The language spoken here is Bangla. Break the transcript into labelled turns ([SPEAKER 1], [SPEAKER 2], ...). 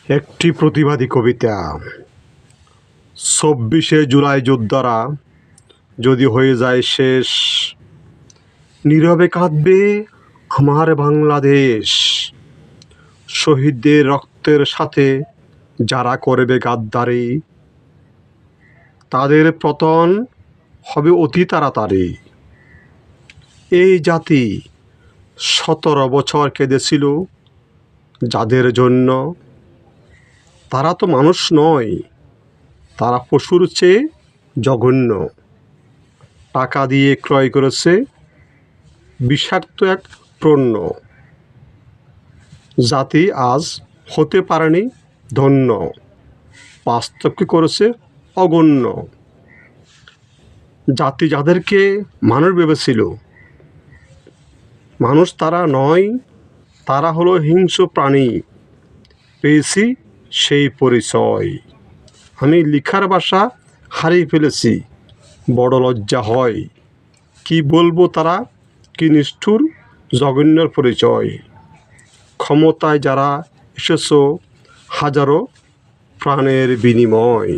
[SPEAKER 1] একটি প্রতিবাদী কবিতা। ২৪শে জুলাই যোদ্ধারা যদি হয়ে যায় শেষ, নীরবে কাঁদবে আমার বাংলাদেশ। শহীদদের রক্তের সাথে যারা করবে গাদ্দারি, তাদের পতন হবে অতি তাড়াতাড়ি। এই জাতি ১৭ বছর কেঁদেছিল যাদের জন্য, তারা তো মানুষ নয়, তারা পশুর চেয়ে জঘন্য। টাকা দিয়ে ক্রয় করেছে বিষাক্ত এক পণ্য। জাতি আজ হতে পারেনি ধন্য, বাস্তবকে করেছে অগণ্য। জাতি যাদেরকে মানুষ ভেবেছিল, মানুষ তারা নয়, তারা হলো হিংস্র প্রাণী। পেয়েছি সেই পরিচয়। আমি লিখার ভাষা হারিয়ে ফেলেছি, বড় লজ্জা হয়। কি বলবো তারা কি নিষ্ঠুর জঘন্যর পরিচয়। ক্ষমতায় যারা এসেছো হাজারো প্রাণের বিনিময়।